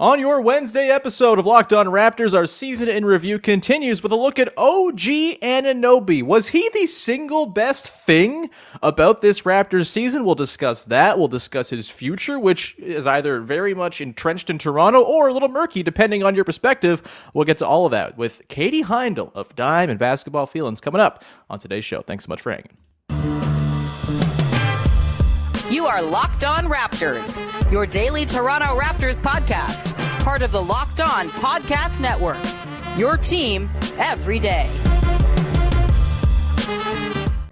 On your Wednesday episode of Locked On Raptors, our season in review continues with a look at OG Anunoby. Was he the single best thing about this Raptors season? We'll discuss that. We'll discuss his future, which is either very much entrenched in Toronto or a little murky, depending on your perspective. We'll get to all of that with Katie Heindl of Dime and Basketball Feelings coming up on today's show. Thanks so much for hanging. You are Locked On Raptors, your daily Toronto Raptors podcast, part of the Locked On Podcast Network, your team every day.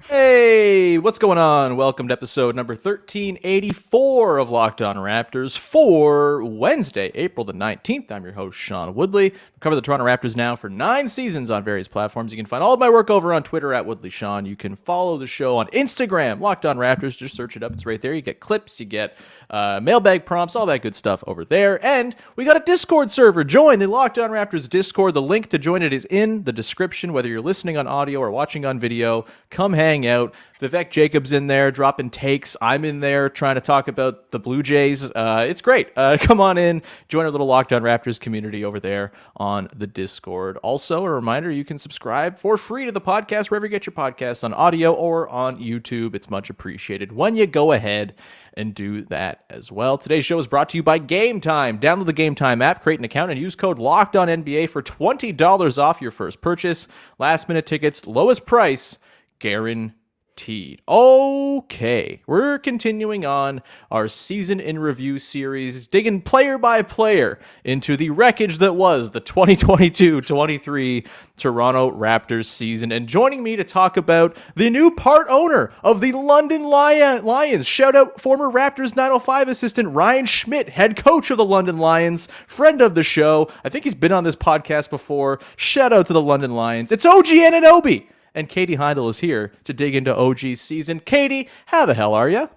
Hey, what's going on? Welcome to episode number 1384 of Locked On Raptors for Wednesday, April the 19th. I'm your host, Sean Woodley. We cover the Toronto Raptors now for 9 seasons on various platforms. You can find all of my work over on Twitter at WoodleySean. You can follow the show on Instagram, Locked On Raptors. Just search it up. It's right there. You get clips, you get mailbag prompts, all that good stuff over there. And we got a Discord server. Join the Locked On Raptors Discord. The link to join it is in the description. Whether you're listening on audio or watching on video, come hang out. Vivek Jacobs in there dropping takes. I'm in there trying to talk about the Blue Jays. It's great. Come on in, join our little Locked On Raptors community over there on the Discord. Also, a reminder, you can subscribe for free to the podcast wherever you get your podcasts, on audio or on YouTube. It's much appreciated when you go ahead and do that as well. Today's show is brought to you by Game Time. Download the Game Time app, create an account, and use code LOCKEDONNBA for $20 off your first purchase. Last minute tickets, lowest price, guaranteed. Okay, we're continuing on our season in review series, digging player by player into the wreckage that was the 2022-23 Toronto Raptors season. And joining me to talk about the new part owner of the London Lions, shout out former Raptors 905 assistant Ryan Schmidt, head coach of the London Lions, friend of the show. I think he's been on this podcast before. Shout out to the London Lions. It's OG Anunoby. And Katie Heindl is here to dig into OG's season. Katie, how the hell are you?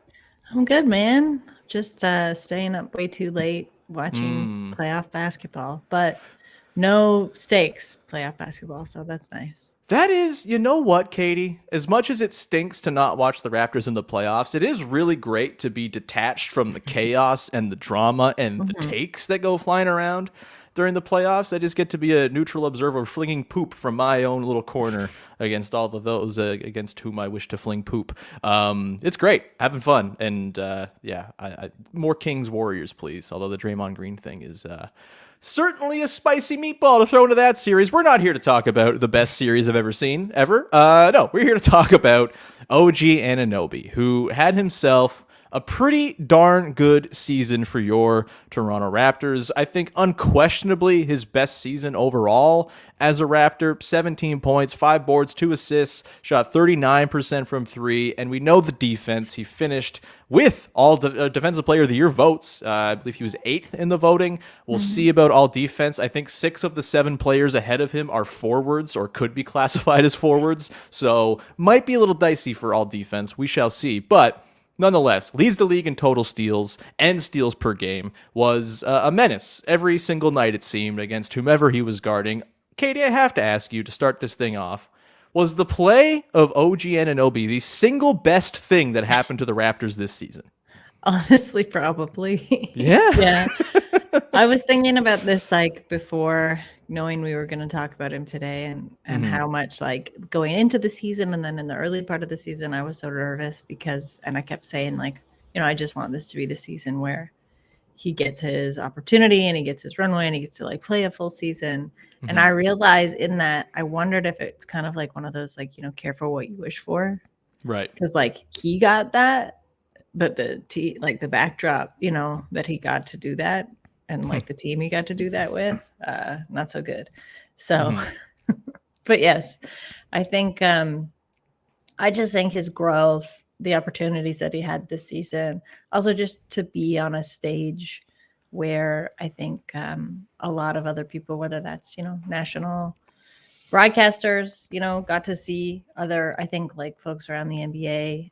I'm good, man. Just staying up way too late watching playoff basketball, but no stakes playoff basketball, so that's nice. That is, you know what, Katie? As much as it stinks to not watch the Raptors in the playoffs, it is really great to be detached from the chaos and the drama and the takes that go flying around during the playoffs. I just get to be a neutral observer flinging poop from my own little corner against all of those against whom I wish to fling poop. It's great, having fun. And I more Kings Warriors, please. Although the Draymond Green thing is certainly a spicy meatball to throw into that series. We're not here to talk about the best series I've ever seen, ever. No, we're here to talk about OG Anunoby, who had himself a pretty darn good season for your Toronto Raptors. I think unquestionably his best season overall as a Raptor. 17 points, 5 boards, 2 assists, shot 39% from 3. And we know the defense. He finished with all Defensive Player of the Year votes. I believe he was 8th in the voting. We'll see about all defense. I think 6 of the 7 players ahead of him are forwards or could be classified as forwards. So might be a little dicey for all defense. We shall see. But nonetheless, leads the league in total steals and steals per game, was a menace every single night, it seemed, against whomever he was guarding. Katie, I have to ask you to start this thing off. Was the play of OG Anunoby the single best thing that happened to the Raptors this season? Honestly, probably. Yeah. Yeah. I was thinking about this like before knowing we were going to talk about him today and how much like going into the season and then in the early part of the season, I was so nervous and I kept saying like, I just want this to be the season where he gets his opportunity and he gets his runway and he gets to like play a full season. And I realized in that, I wondered if it's kind of like one of those, like, careful what you wish for. Right. Because like he got that, but the backdrop, that he got to do that. And like the team he got to do that with, not so good. So, but yes, I think, I just think his growth, the opportunities that he had this season, also just to be on a stage where I think a lot of other people, whether that's, national broadcasters, got to see I think like folks around the NBA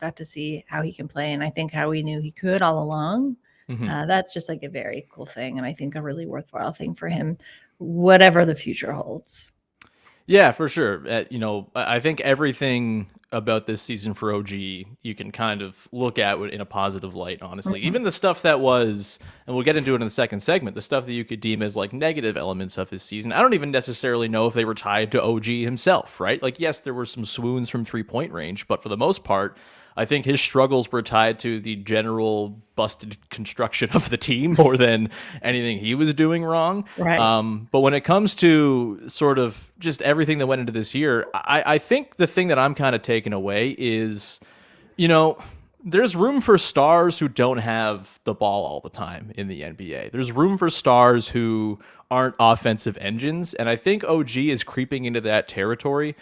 got to see how he can play. And I think how we knew he could all along. That's just like a very cool thing. And I think a really worthwhile thing for him, whatever the future holds. Yeah, for sure. I think everything about this season for OG you can kind of look at in a positive light, honestly. Even the stuff that was, and we'll get into it in the second segment, the stuff that you could deem as like negative elements of his season, I don't even necessarily know if they were tied to OG himself, right? Like, yes, there were some swoons from 3-point range, but for the most part, I think his struggles were tied to the general busted construction of the team more than anything he was doing wrong. Right. But when it comes to sort of just everything that went into this year, I think the thing that I'm kind of taking away is, there's room for stars who don't have the ball all the time in the NBA. There's room for stars who aren't offensive engines. And I think OG is creeping into that territory.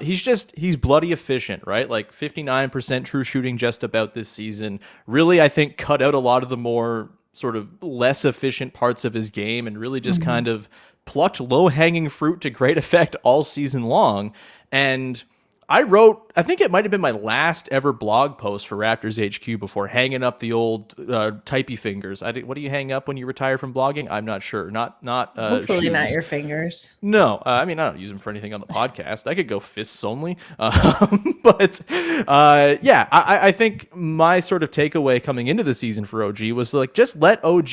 He's bloody efficient, right? Like 59% true shooting just about this season. Really, I think cut out a lot of the more sort of less efficient parts of his game and really just kind of plucked low-hanging fruit to great effect all season long. And I think it might have been my last ever blog post for Raptors HQ before hanging up the old typey fingers. What do you hang up when you retire from blogging? I'm not sure. Not Hopefully shoes. not your fingers. No, I mean, I don't use them for anything on the podcast. I could go fists only. But I think my sort of takeaway coming into the season for OG was like, just let OG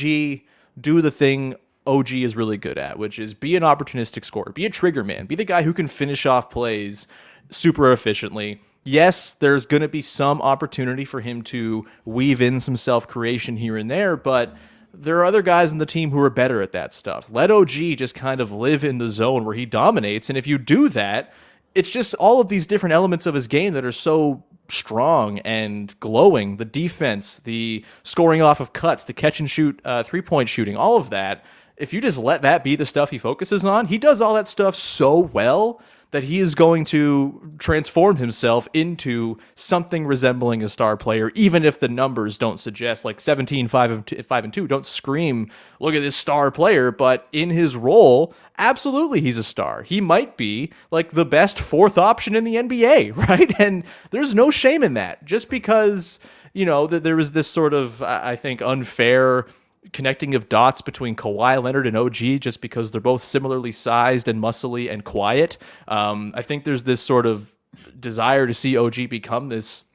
do the thing OG is really good at, which is be an opportunistic scorer, be a trigger man, be the guy who can finish off plays super efficiently. Yes, there's going to be some opportunity for him to weave in some self-creation here and there, but there are other guys in the team who are better at that stuff. Let OG just kind of live in the zone where he dominates, and if you do that, it's just all of these different elements of his game that are so strong and glowing. The defense, the scoring off of cuts, the catch and shoot, 3-point shooting, all of that. If you just let that be the stuff he focuses on, he does all that stuff so well that he is going to transform himself into something resembling a star player, even if the numbers don't suggest, like 17, 5 and 2, don't scream, look at this star player, but in his role, absolutely he's a star. He might be like the best fourth option in the NBA, right? And there's no shame in that. Just because, that there was this sort of, I think, unfair connecting of dots between Kawhi Leonard and OG just because they're both similarly sized and muscly and quiet. I think there's this sort of desire to see OG become this,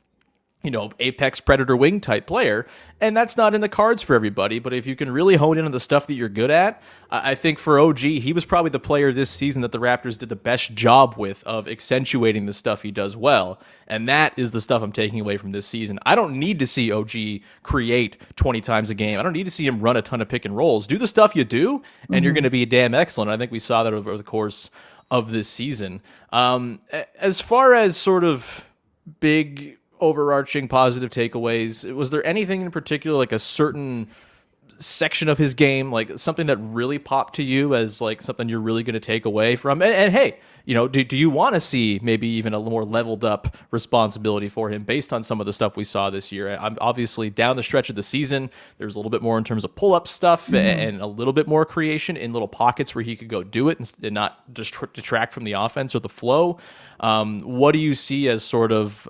apex predator wing type player, and that's not in the cards for everybody. But if you can really hone in on the stuff that you're good at, I think for OG, he was probably the player this season that the Raptors did the best job with of accentuating the stuff he does well. And that is the stuff I'm taking away from this season. I don't need to see OG create 20 times a game. I don't need to see him run a ton of pick and rolls. Do the stuff you do, and you're going to be damn excellent. I think we saw that over the course of this season. As far as sort of big overarching positive takeaways, was there anything in particular, like a certain section of his game, like something that really popped to you as like something you're really going to take away from? And hey, do you want to see maybe even a more leveled up responsibility for him based on some of the stuff we saw this year? I'm obviously down the stretch of the season, there's a little bit more in terms of pull-up stuff and a little bit more creation in little pockets where he could go do it and not just detract from the offense or the flow. What do you see as sort of,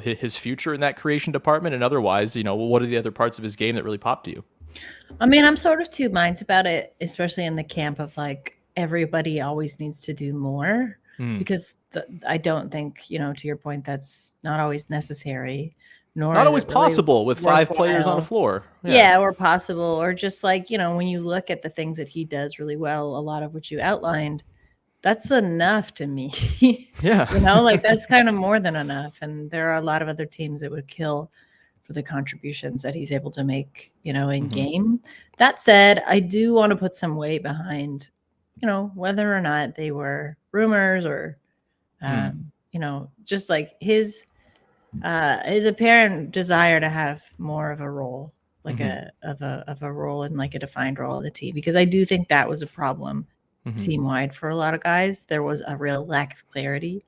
his future in that creation department? And otherwise, what are the other parts of his game that really popped to you? I mean, I'm sort of two minds about it, especially in the camp of like everybody always needs to do more because I don't think, to your point, that's not always necessary, nor not always possible really with 5 players on a floor. Yeah, or possible, or just like, when you look at the things that he does really well, a lot of which you outlined, that's enough to me. Yeah. Like that's kind of more than enough. And there are a lot of other teams that would kill for the contributions that he's able to make, in game. That said, I do want to put some weight behind, whether or not they were rumors or, just like his apparent desire to have more of a role, like a role and like a defined role of the team, because I do think that was a problem team wide for a lot of guys. There was a real lack of clarity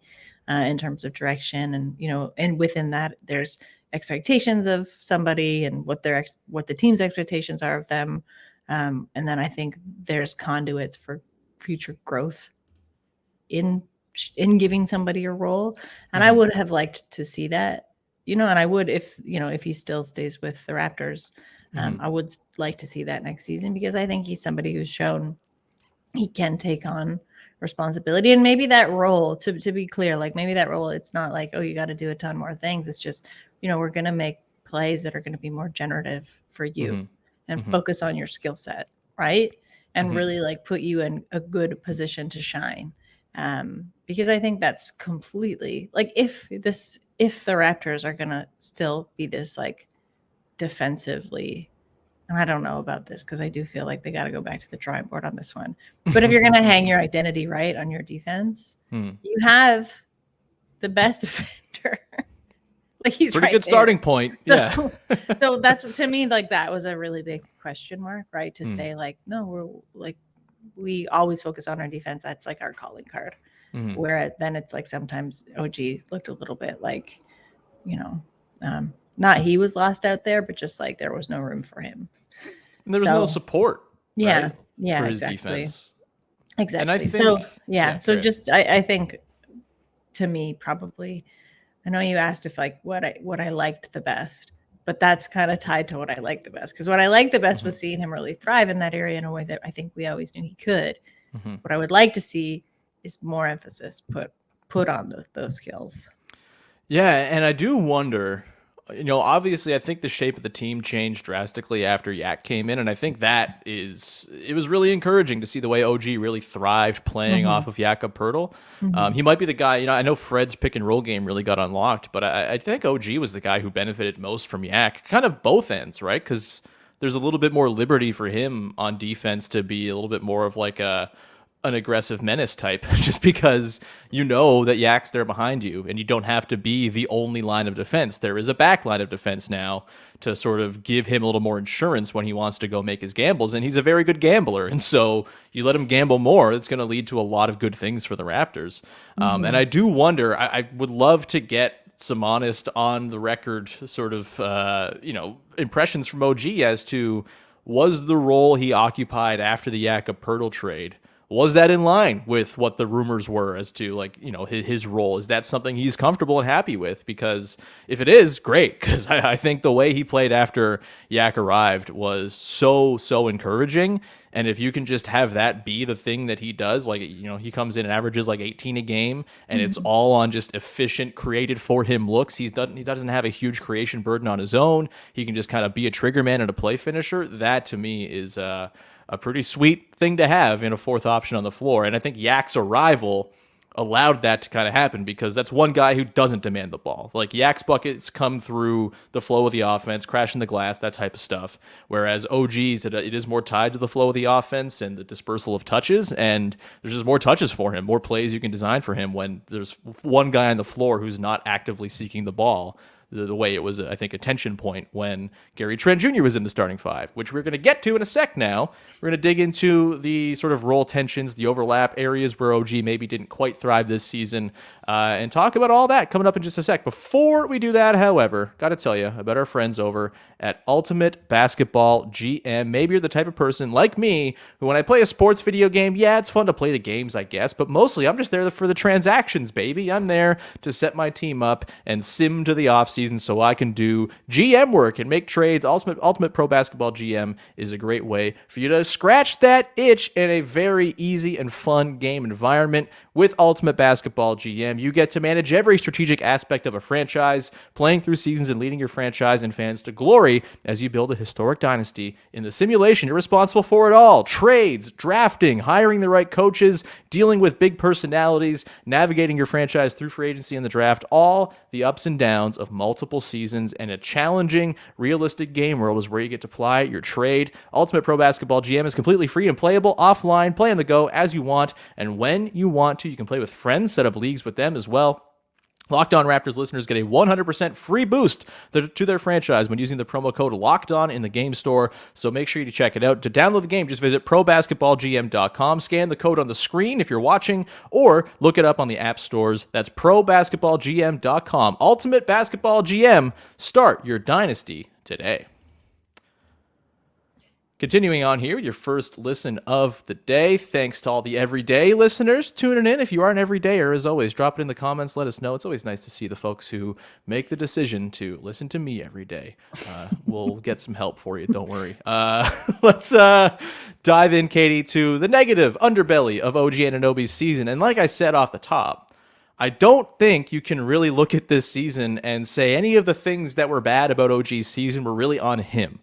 in terms of direction, and and within that, there's expectations of somebody and what the team's expectations are of them, and then I think there's conduits for future growth in giving somebody a role, and I would have liked to see that, and I would if he still stays with the Raptors, I would like to see that next season, because I think he's somebody who's shown he can take on responsibility. And maybe that role, to be clear, like maybe that role, it's not like, oh, you got to do a ton more things. It's just, we're going to make plays that are going to be more generative for you and focus on your skill set, right? And really like put you in a good position to shine. Because I think that's completely like if the Raptors are going to still be this like defensively, and I don't know about this because I do feel like they got to go back to the drawing board on this one. But if you're going to hang your identity right on your defense, you have the best defender. Like he's pretty right good there. starting point. So, so that's to me, like that was a really big question mark, right? To say like, no, we're like, we always focus on our defense. That's like our calling card. Whereas then it's like sometimes OG looked a little bit like, not he was lost out there, but just like there was no room for him. And there was no support. Yeah. Right, for his defense. Exactly. And I think, so just I think to me probably, I know you asked if like what I liked the best, but that's kind of tied to what I liked the best. Because what I liked the best was seeing him really thrive in that area in a way that I think we always knew he could. What I would like to see is more emphasis put on those skills. Yeah, and I do wonder, obviously I think the shape of the team changed drastically after Yak came in, and I think it was really encouraging to see the way OG really thrived playing off of Jakob Poeltl. He might be the guy, I know Fred's pick and roll game really got unlocked, but I think OG was the guy who benefited most from Yak, kind of both ends, right? Because there's a little bit more liberty for him on defense to be a little bit more of like an aggressive menace type, just because that Yak's there behind you and you don't have to be the only line of defense. There is a back line of defense now to sort of give him a little more insurance when he wants to go make his gambles, and he's a very good gambler, and so you let him gamble more, it's going to lead to a lot of good things for the Raptors. And I do wonder, I would love to get some honest on the record sort of impressions from OG as to, was the role he occupied after the Jakob Poeltl trade, was that in line with what the rumors were as to his role? Is that something he's comfortable and happy with? Because if it is, great. Because I think the way he played after Yak arrived was so encouraging. And if you can just have that be the thing that he does, he comes in and averages like 18 a game, and it's all on just efficient, created for him looks. He doesn't have a huge creation burden on his own. He can just kind of be a trigger man and a play finisher. That to me is a pretty sweet thing to have in a fourth option on the floor. And I think Yak's arrival allowed that to kind of happen, because that's one guy who doesn't demand the ball. Like Yak's buckets come through the flow of the offense, crashing the glass, that type of stuff. Whereas OG's, it is more tied to the flow of the offense and the dispersal of touches. And there's just more touches for him, more plays you can design for him when there's one guy on the floor who's not actively seeking the ball. The way it was, I think, a tension point when Gary Trent Jr. was in the starting five, which we're going to get to in a sec now. We're going to dig into the sort of role tensions, the overlap areas where OG maybe didn't quite thrive this season, and talk about all that coming up in just a sec. Before we do that, however, got to tell you about our friends over at Ultimate Basketball GM. Maybe you're the type of person like me who, when I play a sports video game, yeah, it's fun to play the games, I guess, but mostly I'm just there for the transactions, baby. I'm there to set my team up and sim to the offseason so I can do GM work and make trades. Ultimate Pro Basketball GM is a great way for you to scratch that itch in a very easy and fun game environment. With Ultimate Basketball GM, you get to manage every strategic aspect of a franchise, playing through seasons and leading your franchise and fans to glory as you build a historic dynasty. In the simulation, you're responsible for it all: trades, drafting, hiring the right coaches, dealing with big personalities, navigating your franchise through free agency and the draft, all the ups and downs of multiple seasons. And a challenging, realistic game world is where you get to apply your trade. Ultimate Pro Basketball GM is completely free and playable offline. Play on the go as you want and when you want to. You can play with friends, set up leagues with them as well. Locked On Raptors listeners get a 100% free boost to their franchise when using the promo code LOCKEDON in the game store, so make sure you check it out. To download the game, just visit probasketballgm.com, scan the code on the screen if you're watching, or look it up on the app stores. That's probasketballgm.com. Ultimate Basketball GM. Start your dynasty today. Continuing on here with your first listen of the day. Thanks to all the everyday listeners tuning in. If you are an everydayer, as always, drop it in the comments. Let us know. It's always nice to see the folks who make the decision to listen to me every day. We'll get some help for you. Don't worry. Let's dive in, Katie, to the negative underbelly of OG Anunoby's season. And like I said off the top, I don't think you can really look at this season and say any of the things that were bad about OG's season were really on him.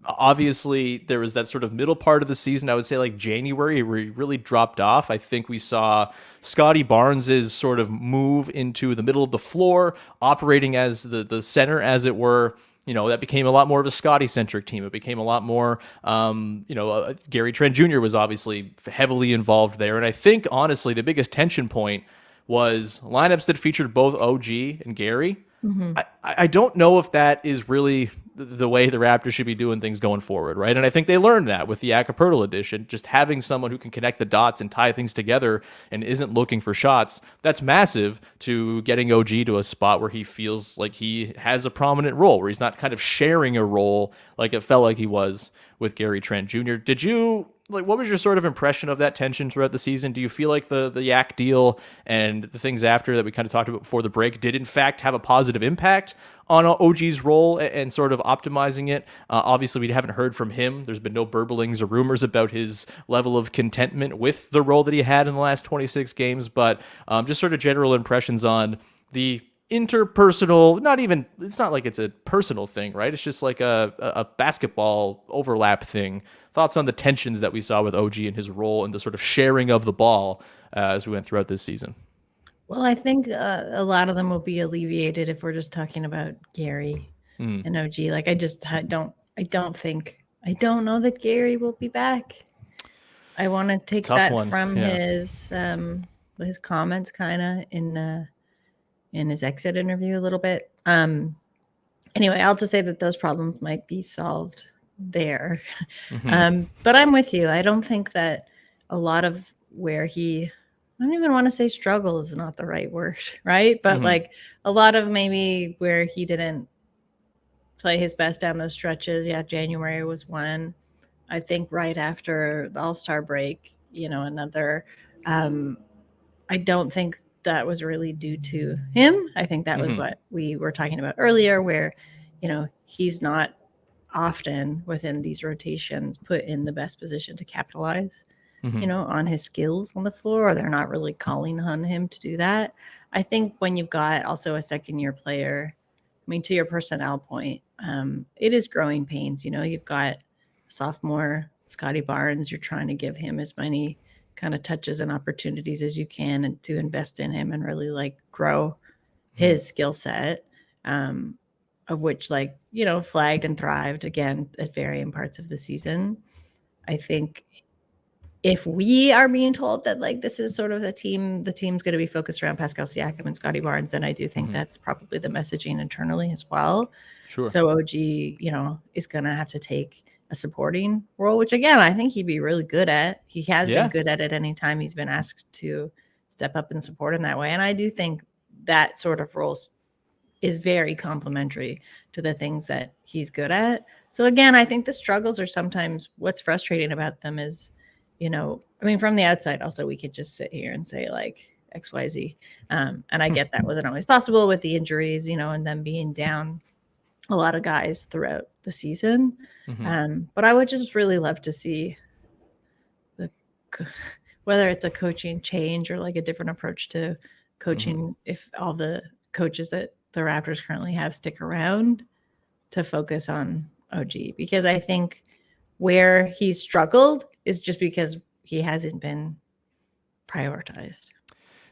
Obviously there was that sort of middle part of the season, I would say like January, where he really dropped off. I think we saw Scotty Barnes's sort of move into the middle of the floor, operating as the center, as it were. That became a lot more of a Scotty-centric team. It became a lot more, Gary Trent Jr. was obviously heavily involved there. And I think, honestly, the biggest tension point was lineups that featured both OG and Gary. I don't know if that is really the way the Raptors should be doing things going forward, right? And I think they learned that with the Jakob Poeltl edition, just having someone who can connect the dots and tie things together and isn't looking for shots. That's massive to getting OG to a spot where he feels like he has a prominent role, where he's not kind of sharing a role like it felt like he was with Gary Trent Jr. What was your sort of impression of that tension throughout the season? Do you feel like the Yak deal and the things after that we kind of talked about before the break did in fact have a positive impact on OG's role and sort of optimizing it? Obviously, we haven't heard from him. There's been no burblings or rumors about his level of contentment with the role that he had in the last 26 games, but just sort of general impressions on the interpersonal, it's not like it's a personal thing, right? It's just like a basketball overlap thing. Thoughts on the tensions that we saw with OG and his role and the sort of sharing of the ball as we went throughout this season? Well, I think a lot of them will be alleviated if we're just talking about Gary and OG. Like, I don't know that Gary will be back. I want to take that from his comments kind of in his exit interview a little bit. Anyway, I'll just say that those problems might be solved there. But I'm with you. I don't think that a lot of where I don't even want to say struggle is not the right word, right? But like a lot of maybe where he didn't play his best down those stretches. Yeah, January was one. I think right after the All-Star break, another. I don't think that was really due to him. I think that was what we were talking about earlier, where, he's not often within these rotations put in the best position to capitalize, on his skills on the floor, or they're not really calling on him to do that. I think when you've got also a second-year player, to your personnel point, it is growing pains. You've got sophomore Scotty Barnes. You're trying to give him as many kind of touches and opportunities as you can and to invest in him and really grow his skill set, of which flagged and thrived again at varying parts of the season. I think if we are being told that this is sort of the team's going to be focused around Pascal Siakam and Scotty Barnes, then I do think that's probably the messaging internally as well. Sure. So OG, is going to have to take a supporting role, which again, I think he'd be really good at. He has been good at it anytime he's been asked to step up and support in that way. And I do think that sort of role is very complementary to the things that he's good at. So again, I think the struggles are sometimes what's frustrating about them is, from the outside, also, we could just sit here and say XYZ. And I get that wasn't always possible with the injuries, and them being down a lot of guys throughout the season. But I would just really love to see whether it's a coaching change or a different approach to coaching, if all the coaches that the Raptors currently have stick around to focus on OG, because I think where he's struggled is just because he hasn't been prioritized.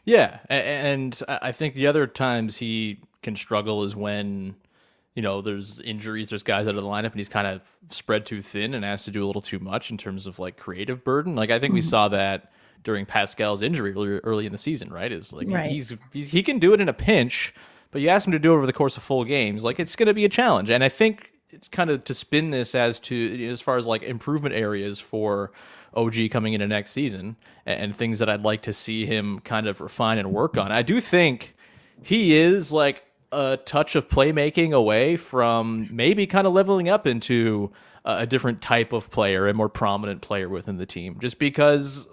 Yeah. And I think the other times he can struggle is when, there's injuries, there's guys out of the lineup and he's kind of spread too thin and has to do a little too much in terms of creative burden. I think we saw that during Pascal's injury early in the season, right? He can do it in a pinch, but you ask him to do it over the course of full games, it's going to be a challenge. And I think kind of to spin this as far as improvement areas for OG coming into next season and things that I'd like to see him kind of refine and work on. I do think he is a touch of playmaking away from maybe kind of leveling up into a different type of player, a more prominent player within the team, just because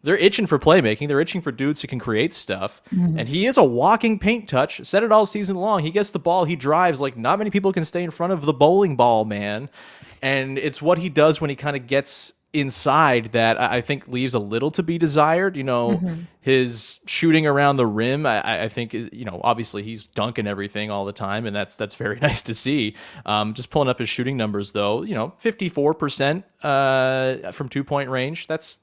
they're itching for playmaking. They're itching for dudes who can create stuff. And he is a walking paint touch. Said it all season long. He gets the ball. He drives like not many people can stay in front of the bowling ball, man. And it's what he does when he kind of gets inside that I think leaves a little to be desired. His shooting around the rim, I think, obviously he's dunking everything all the time, and that's very nice to see. Just pulling up his shooting numbers, though, 54% from 2-point range. That's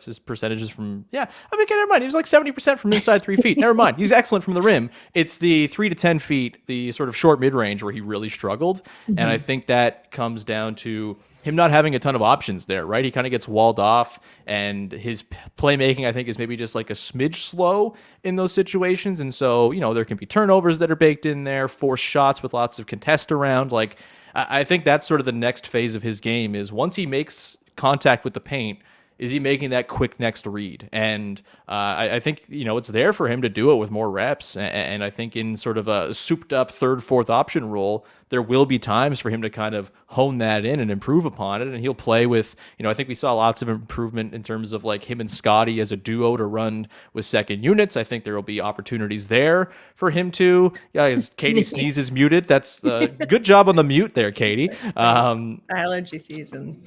his percentages from, never mind. He was like 70% from inside 3 feet. Never mind. He's excellent from the rim. It's the 3 to 10 feet, the sort of short mid-range where he really struggled. And I think that comes down to him not having a ton of options there, right? He kind of gets walled off, and his playmaking, I think, is maybe just like a smidge slow in those situations. And so, there can be turnovers that are baked in there, forced shots with lots of contest around. Like, I think that's sort of the next phase of his game is once he makes contact with the paint, is he making that quick next read? And I think, it's there for him to do it with more reps. And I think in sort of a souped up third, fourth option role, there will be times for him to kind of hone that in and improve upon it. And he'll play with, I think we saw lots of improvement in terms of like him and Scotty as a duo to run with second units. I think there will be opportunities there for him to, as Katie sneezes muted. That's good job on the mute there, Katie. Allergy season.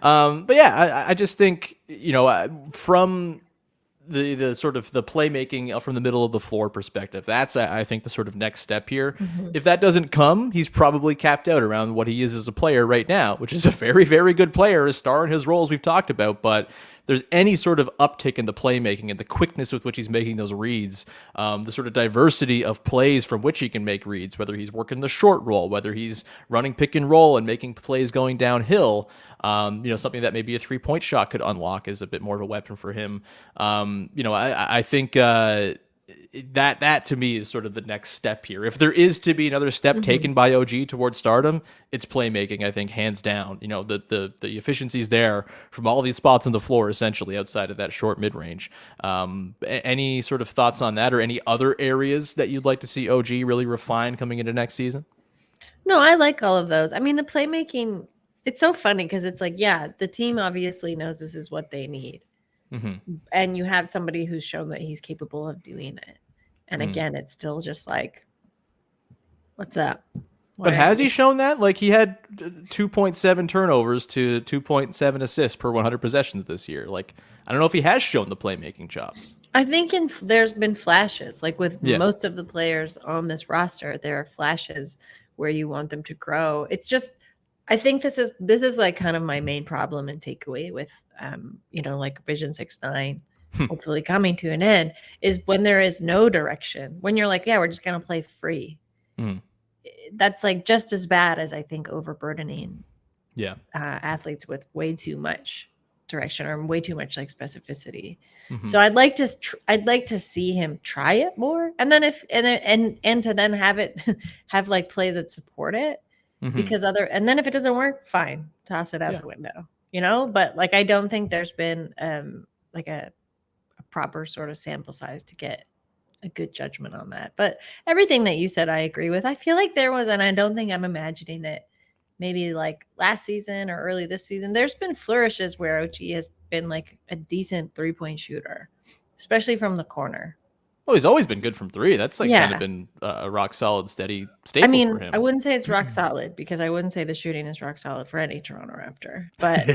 But yeah, I just think, from the sort of the playmaking from the middle of the floor perspective, that's, I think, the sort of next step here. If that doesn't come, he's probably capped out around what he is as a player right now, which is a very, very good player, a star in his roles we've talked about. But there's any sort of uptick in the playmaking and the quickness with which he's making those reads, the sort of diversity of plays from which he can make reads, whether he's working the short roll, whether he's running pick and roll and making plays going downhill, something that maybe a 3-point shot could unlock is a bit more of a weapon for him. I think that to me is sort of the next step here. If there is to be another step taken by OG towards stardom, it's playmaking, I think, hands down. The efficiency's there from all these spots on the floor, essentially, outside of that short mid-range. Any sort of thoughts on that, or any other areas that you'd like to see OG really refine coming into next season? No, I like all of those. I mean, the playmaking, it's so funny because it's like, the team obviously knows this is what they need. And you have somebody who's shown that he's capable of doing it. And again, it's still just like, what's up? But has he shown that? Like, he had 2.7 turnovers to 2.7 assists per 100 possessions this year. Like, I don't know if he has shown the playmaking chops. I think there's been flashes. Like with most of the players on this roster, there are flashes where you want them to grow. It's just, I think this is like kind of my main problem and takeaway with, like Vision 6-9, hopefully coming to an end, is when there is no direction. When you're like, we're just going to play free. That's like just as bad as I think overburdening athletes with way too much direction or way too much like specificity. So I'd like to see him try it more, and then and to then have like plays that support it. Because and then if it doesn't work, fine, toss it out the window, but like I don't think there's been like a proper sort of sample size to get a good judgment on that. But everything that you said I agree with. I feel like there was, and I don't think I'm imagining it, maybe like last season or early this season, there's been flourishes where OG has been like a decent 3-point shooter, especially from the corner. Well, he's always been good from 3. That's like kind of been a rock solid, steady staple for him. I wouldn't say it's rock solid because I wouldn't say the shooting is rock solid for any Toronto Raptor. But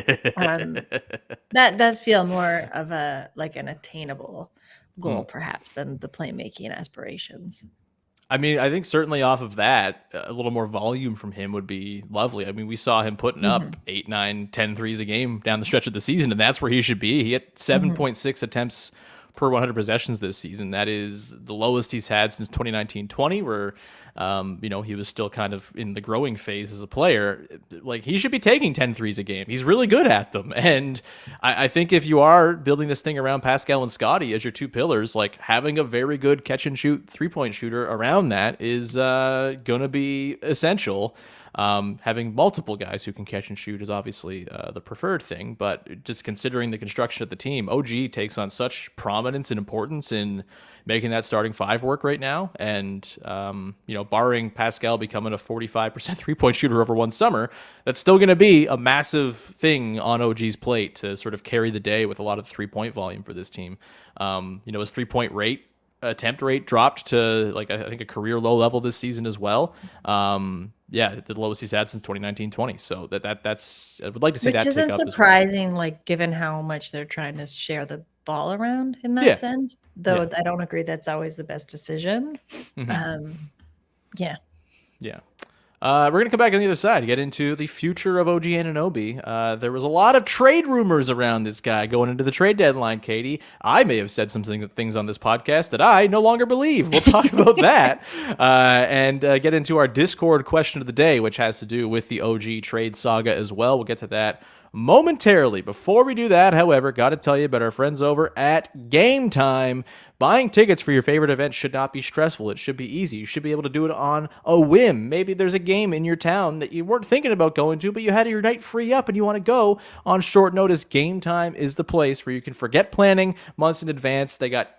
that does feel more of an attainable goal, perhaps, than the playmaking aspirations. I mean, I think certainly off of that, a little more volume from him would be lovely. I mean, we saw him putting up 8, 9, 10 threes a game down the stretch of the season, and that's where he should be. He had 7.6 attempts per 100 possessions this season. That is the lowest he's had since 2019-20, where he was still kind of in the growing phase as a player. Like, he should be taking 10 threes a game. He's really good at them. And I think if you are building this thing around Pascal and Scotty as your 2 pillars, like having a very good catch and shoot 3-point shooter around that is going to be essential. Having multiple guys who can catch and shoot is obviously the preferred thing, but just considering the construction of the team, OG takes on such prominence and importance in making that starting five work right now. And, barring Pascal becoming a 45% 3-point shooter over one summer, that's still going to be a massive thing on OG's plate to sort of carry the day with a lot of 3-point volume for this team. His 3-point attempt rate dropped to I think a career low level this season as well. The lowest he's had since 2019-20. So that's I would like to see Which that isn't tick up surprising, given how much they're trying to share the ball around in that sense. Though I don't agree that's always the best decision. Yeah. We're going to come back on the other side to get into the future of OG Anunoby. There was a lot of trade rumors around this guy going into the trade deadline, Katie. I may have said some things on this podcast that I no longer believe. We'll talk about that and get into our Discord question of the day, which has to do with the OG trade saga as well. We'll get to that momentarily. Before we do that, however, got to tell you about our friends over at Game Time. Buying tickets for your favorite event should not be stressful. It should be easy. You should be able to do it on a whim. Maybe there's a game in your town that you weren't thinking about going to, but you had your night free up and you want to go on short notice. Game Time is the place where you can forget planning months in advance. They got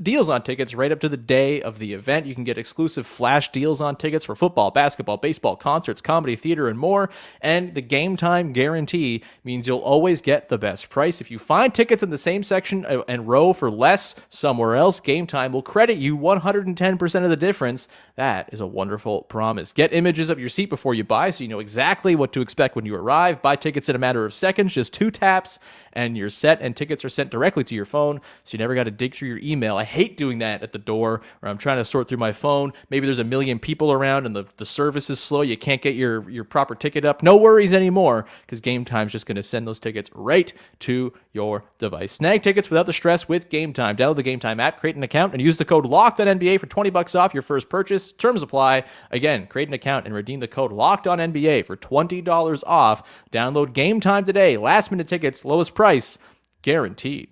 deals on tickets right up to the day of the event. You can get exclusive flash deals on tickets for football, basketball, baseball, concerts, comedy, theater, and more. And the Game Time guarantee means you'll always get the best price. If you find tickets in the same section and row for less somewhere else, Game Time will credit you 110% of the difference. That is a wonderful promise. Get images of your seat before you buy so you know exactly what to expect when you arrive. Buy tickets in a matter of seconds, just 2 taps, and you're set, and tickets are sent directly to your phone, so you never got to dig through your email. I hate doing that at the door, or I'm trying to sort through my phone. Maybe there's a million people around and the service is slow. You can't get your proper ticket up. No worries anymore, because Game Time's just going to send those tickets right to your device. Snag tickets without the stress with Game Time. Download the Game Time app, create an account, and use the code LOCKEDONNBA for $20 off your first purchase. Terms apply. Again, create an account and redeem the code LOCKEDONNBA for $20 off. Download Game Time today. Last minute tickets, lowest price guaranteed.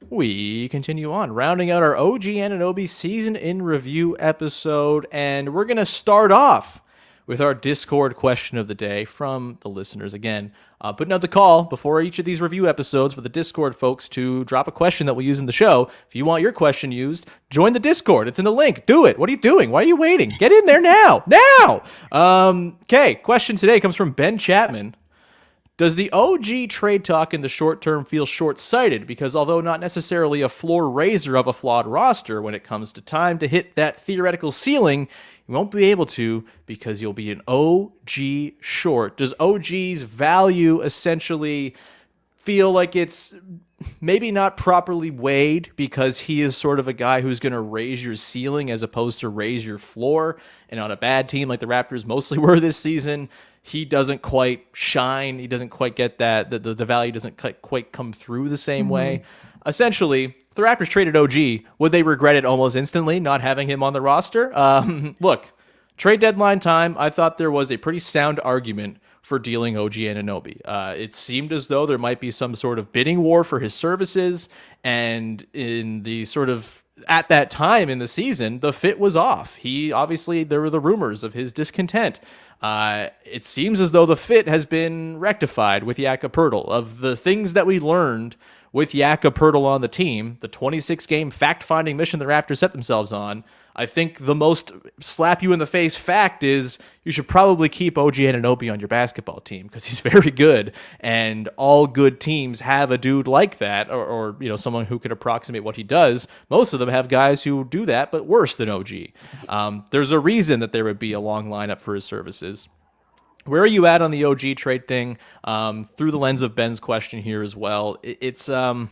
We continue on, rounding out our OG Anunoby season in review episode, and we're going to start off with our Discord question of the day from the listeners. Again, putting out the call before each of these review episodes for the Discord folks to drop a question that we'll use in the show. If you want your question used, join the Discord. It's in the link. Do it. What are you doing? Why are you waiting? Get in there now. Okay, question today comes from Ben Chapman. Does the OG trade talk in the short term feel short-sighted? Because although not necessarily a floor raiser of a flawed roster, when it comes to time to hit that theoretical ceiling, you won't be able to because you'll be an OG short. Does OG's value essentially feel like it's maybe not properly weighed because he is sort of a guy who's going to raise your ceiling as opposed to raise your floor? And on a bad team like the Raptors mostly were this season, he doesn't quite shine. He doesn't quite get that. The value doesn't quite come through the same way. Essentially, if the Raptors traded OG, would they regret it almost instantly not having him on the roster? Look, trade deadline time, I thought there was a pretty sound argument for dealing OG Anunoby. It seemed as though there might be some sort of bidding war for his services, and in the sort of at that time in the season, the fit was off. There were the rumors of his discontent. It seems as though the fit has been rectified with Jakob Poeltl. Of the things that we learned with Jakob Poeltl on the team, the 26-game fact-finding mission the Raptors set themselves on, I think the most slap-you-in-the-face fact is you should probably keep OG Anunoby on your basketball team because he's very good, and all good teams have a dude like that, or someone who could approximate what he does. Most of them have guys who do that, but worse than OG. There's a reason that there would be a long lineup for his services. Where are you at on the OG trade thing? Through the lens of Ben's question here as well, it's an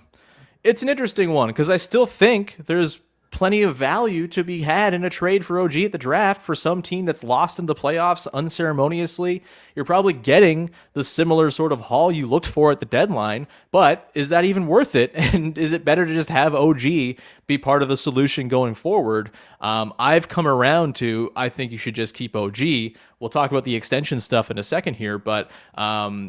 interesting one because I still think there's plenty of value to be had in a trade for OG at the draft for some team that's lost in the playoffs unceremoniously. You're probably getting the similar sort of haul you looked for at the deadline, but is that even worth it? And is it better to just have OG be part of the solution going forward? I've come around to, I think you should just keep OG we'll talk about the extension stuff in a second here, but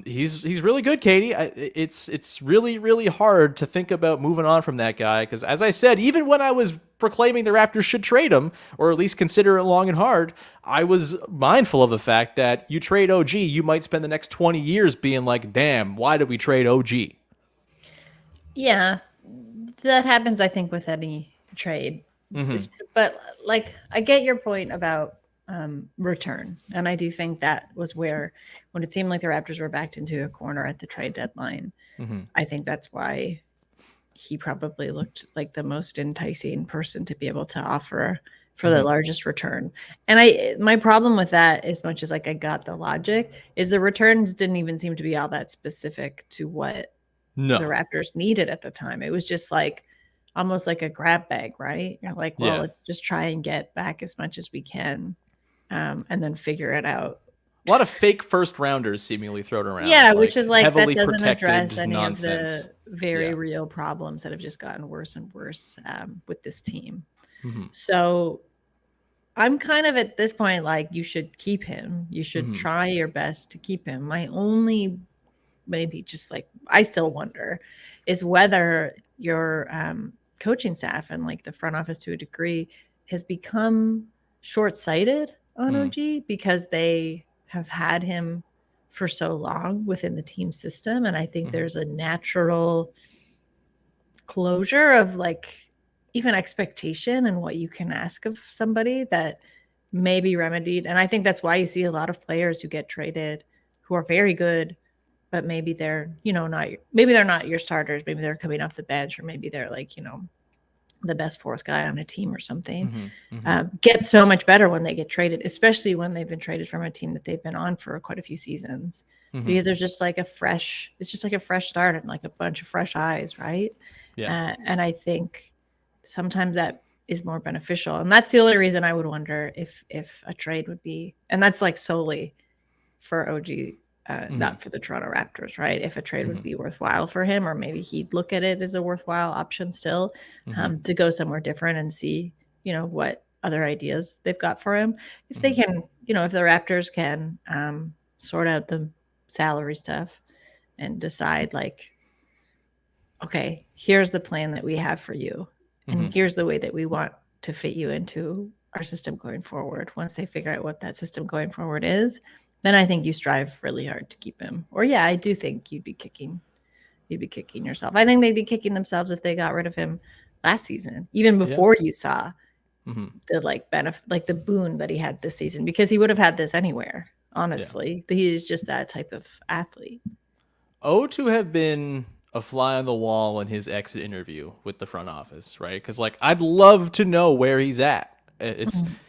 he's really good, Katie. It's really, really hard to think about moving on from that guy because, as I said, even when I was proclaiming the Raptors should trade him or at least consider it long and hard, I was mindful of the fact that you trade OG, you might spend the next 20 years being like, damn, why did we trade OG? Yeah, that happens, I think, with any trade. But like, I get your point about return. And I do think that was where, when it seemed like the Raptors were backed into a corner at the trade deadline, I think that's why he probably looked like the most enticing person to be able to offer for the largest return. And my problem with that, as much as like I got the logic, is the returns didn't even seem to be all that specific to what the Raptors needed at the time. It was just like almost like a grab bag, right? You're like, well, let's just try and get back as much as we can, and then figure it out. A lot of fake first rounders seemingly thrown around. Yeah, which is like, that doesn't address any nonsense. of the very real problems that have just gotten worse and worse with this team. So I'm kind of at this point, like, you should keep him. You should try your best to keep him. My only, maybe just like, I still wonder, is whether your coaching staff and like the front office to a degree has become short-sighted on OG because they have had him for so long within the team system. And I think there's a natural closure of like even expectation and what you can ask of somebody that may be remedied. And I think that's why you see a lot of players who get traded who are very good, but maybe they're, maybe they're not your starters. Maybe they're coming off the bench, or maybe they're like, the best fourth guy on a team or something. Get so much better when they get traded, especially when they've been traded from a team that they've been on for quite a few seasons, because there's just like it's just like a fresh start and like a bunch of fresh eyes. Right. Yeah. And I think sometimes that is more beneficial. And that's the only reason I would wonder if a trade would be, and that's like solely for OG, not for the Toronto Raptors, right? If a trade would be worthwhile for him, or maybe he'd look at it as a worthwhile option still, to go somewhere different and see, what other ideas they've got for him. If they can, if the Raptors can sort out the salary stuff and decide like, okay, here's the plan that we have for you. And here's the way that we want to fit you into our system going forward. Once they figure out what that system going forward is, then I think you strive really hard to keep him. Or I do think you'd be kicking yourself. I think they'd be kicking themselves if they got rid of him last season, even before you saw the like benefit, like the boon that he had this season, because he would have had this anywhere. Honestly, he is just that type of athlete. To have been a fly on the wall in his exit interview with the front office, right? Because like, I'd love to know where he's at.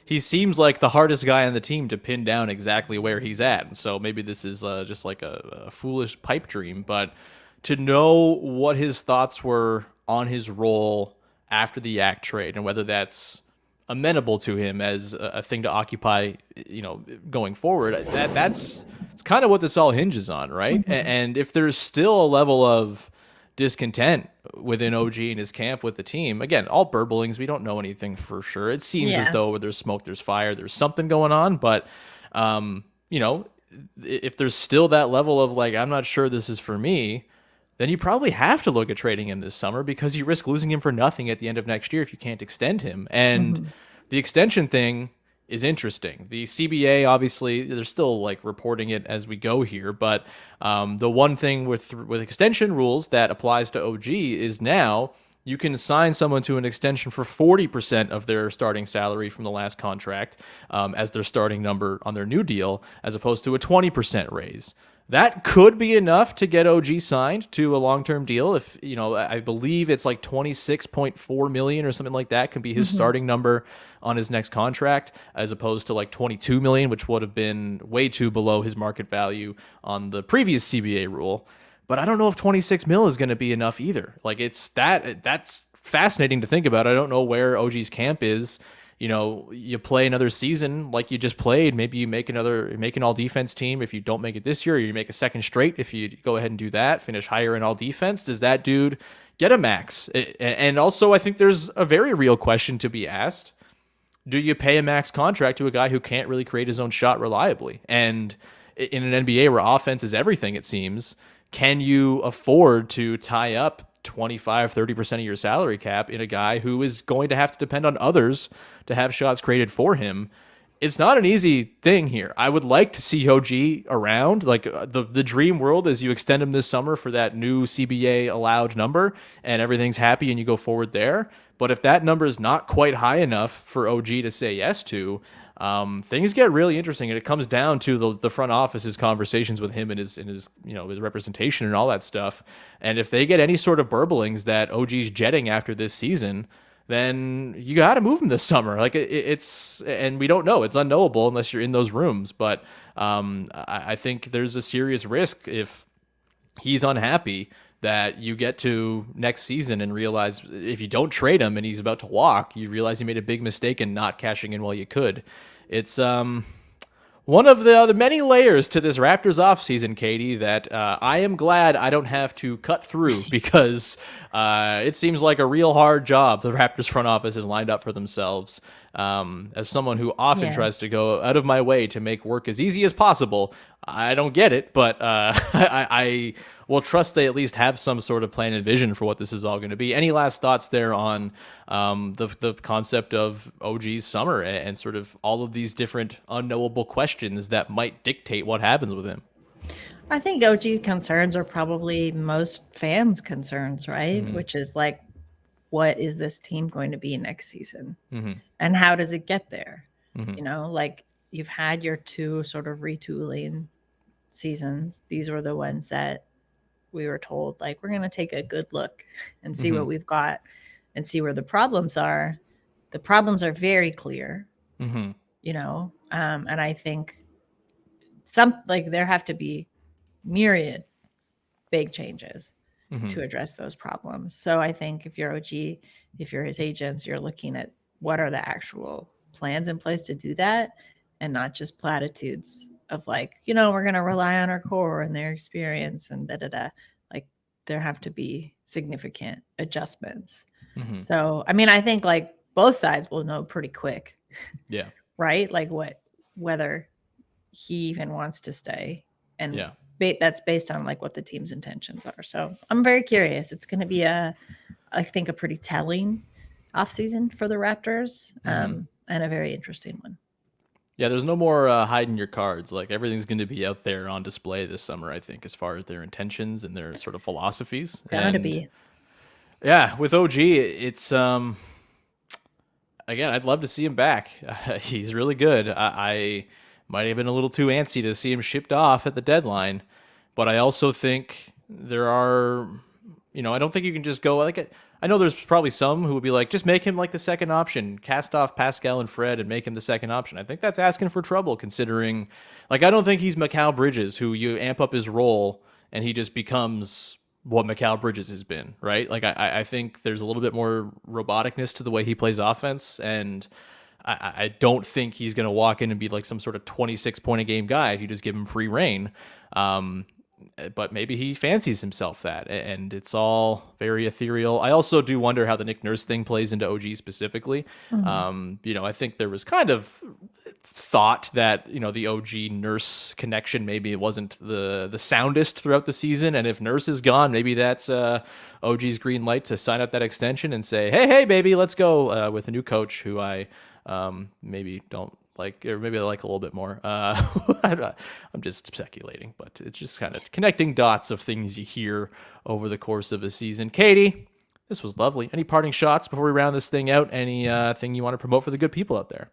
He seems like the hardest guy on the team to pin down exactly where he's at. And so maybe this is just like a foolish pipe dream, but to know what his thoughts were on his role after the Yak trade and whether that's amenable to him as a thing to occupy, going forward, it's kind of what this all hinges on, right? And if there's still a level of discontent within OG and his camp with the team, again, all burblings, we don't know anything for sure. It seems as though where there's smoke, there's fire, there's something going on. But, if there's still that level of like, I'm not sure this is for me, then you probably have to look at trading him this summer because you risk losing him for nothing at the end of next year if you can't extend him. And the extension thing is interesting. The CBA, obviously, they're still like reporting it as we go here, but the one thing with extension rules that applies to OG is now you can sign someone to an extension for 40% of their starting salary from the last contract as their starting number on their new deal, as opposed to a 20% raise. That could be enough to get OG signed to a long-term deal. If, I believe it's like 26.4 million or something like that can be his starting number on his next contract, as opposed to like 22 million, which would have been way too below his market value on the previous CBA rule. But I don't know if 26 mil is going to be enough either. Like that's fascinating to think about. I don't know where OG's camp is. You play another season like you just played. Maybe you make an all defense team. If you don't make it this year, or you make a second straight. If you go ahead and do that, finish higher in all defense, does that dude get a max? And also, I think there's a very real question to be asked. do you pay a max contract to a guy who can't really create his own shot reliably? And in an NBA where offense is everything, it seems, can you afford to tie up 25, 30% of your salary cap in a guy who is going to have to depend on others to have shots created for him? It's not an easy thing here. I would like to see OG around. Like the dream world is you extend him this summer for that new CBA allowed number and everything's happy and you go forward there. But if that number is not quite high enough for OG to say yes to, things get really interesting, and it comes down to the front office's conversations with him and his his representation and all that stuff. And if they get any sort of burblings that OG's jetting after this season, then you got to move him this summer. Like it's, and we don't know. It's unknowable unless you're in those rooms. But I think there's a serious risk if he's unhappy that you get to next season and realize if you don't trade him and he's about to walk, you realize you made a big mistake in not cashing in while you could. It's one of the many layers to this Raptors offseason, Katie, that I am glad I don't have to cut through because it seems like a real hard job the Raptors front office has lined up for themselves. As someone who often tries to go out of my way to make work as easy as possible, I don't get it, but I will trust they at least have some sort of plan and vision for what this is all going to be. Any last thoughts there on the concept of OG's summer and sort of all of these different unknowable questions that might dictate what happens with him? I think OG's concerns are probably most fans' concerns, right? Mm-hmm. Which is like, what is this team going to be next season? Mm-hmm. And how does it get there? Mm-hmm. Like you've had your two sort of retooling seasons. These were the ones that we were told, like, we're going to take a good look and see what we've got and see where the problems are. The problems are very clear, and I think there have to be myriad big changes to address those problems. So I think if you're OG, if you're his agents, you're looking at what are the actual plans in place to do that, and not just platitudes of like, we're going to rely on our core and their experience and like there have to be significant adjustments. So, I mean, I think like both sides will know pretty quick. Yeah. Right. Like whether he even wants to stay, and that's based on like what the team's intentions are. So I'm very curious. It's going to be I think a pretty telling offseason for the Raptors, and a very interesting one. Yeah, there's no more hiding your cards. Like everything's going to be out there on display this summer, I think, as far as their intentions and their sort of philosophies. Gotta be. Yeah, with OG, it's again, I'd love to see him back. He's really good. I might have been a little too antsy to see him shipped off at the deadline, but I also think there are, I don't think you can just go like I know there's probably some who would be like, just make him like the second option, cast off Pascal and Fred and make him the second option. I think that's asking for trouble considering, like, I don't think he's Mikal Bridges who you amp up his role and he just becomes what Mikal Bridges has been, right? Like, I think there's a little bit more roboticness to the way he plays offense, and I don't think he's going to walk in and be like some sort of 26-point-a-game guy if you just give him free reign. But maybe he fancies himself that, and it's all very ethereal. I also do wonder how the Nick Nurse thing plays into OG specifically. I think there was kind of thought that, the OG Nurse connection, maybe it wasn't the soundest throughout the season, and if Nurse is gone, maybe that's OG's green light to sign up that extension and say, hey, baby, let's go with a new coach who I maybe don't like, or maybe I like a little bit more. I'm just speculating, but it's just kind of connecting dots of things you hear over the course of a season. Katie, this was lovely. Any parting shots before we round this thing out? Any thing you want to promote for the good people out there?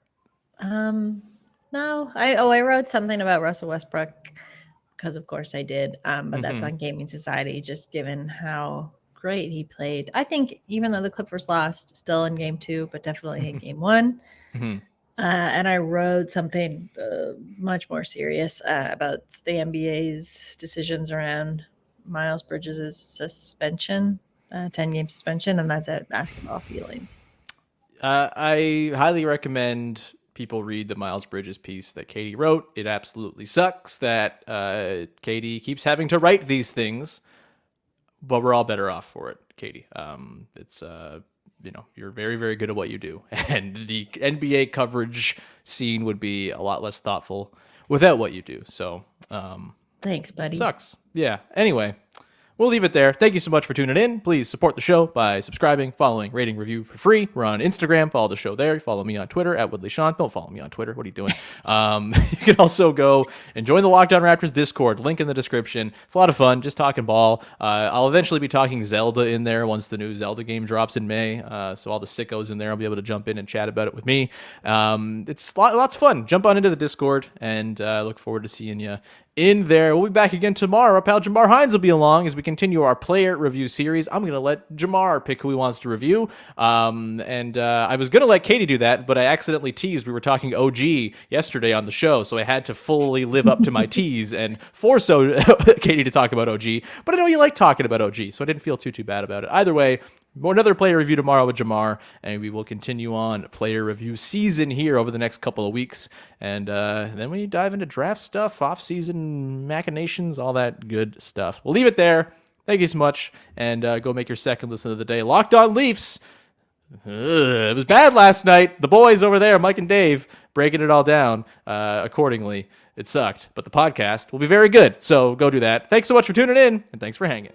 No. I wrote something about Russell Westbrook because of course I did. But that's on Gaming Society, just given how great he played. I think even though the Clippers lost, still in game 2, but definitely in game 1. And I wrote something much more serious about the NBA's decisions around Miles Bridges' suspension, 10-game suspension, and that's at Basketball Feelings. I highly recommend people read the Miles Bridges piece that Katie wrote. It absolutely sucks that Katie keeps having to write these things, but we're all better off for it, Katie. It's you're very, very good at what you do. And the NBA coverage scene would be a lot less thoughtful without what you do. So, thanks, buddy. Sucks. Yeah. Anyway, we'll leave it there. Thank you so much for tuning in. Please support the show by subscribing, following, rating, review for free. We're on Instagram. Follow the show there. Follow me on Twitter at WoodleySean. Don't follow me on Twitter. What are you doing? You can also go and join the Locked On Raptors Discord. Link in the description. It's a lot of fun. Just talking ball. I'll eventually be talking Zelda in there once the new Zelda game drops in May. So all the sickos in there will be able to jump in and chat about it with me. It's lots of fun. Jump on into the Discord, and look forward to seeing you in there. We'll be back again tomorrow. Our pal Jamar Hines will be along as we continue our player review series. I'm going to let Jamar pick who he wants to review. I was going to let Katie do that, but I accidentally teased we were talking OG yesterday on the show, so I had to fully live up to my tease and force Katie to talk about OG. But I know you like talking about OG, so I didn't feel too bad about it. Either way, another player review tomorrow with Jamar, and we will continue on player review season here over the next couple of weeks. And then we dive into draft stuff, off-season machinations, all that good stuff. We'll leave it there. Thank you so much, and go make your second listen of the day. Locked On Leafs. It was bad last night. The boys over there, Mike and Dave, breaking it all down accordingly. It sucked, but the podcast will be very good, so go do that. Thanks so much for tuning in, and thanks for hanging.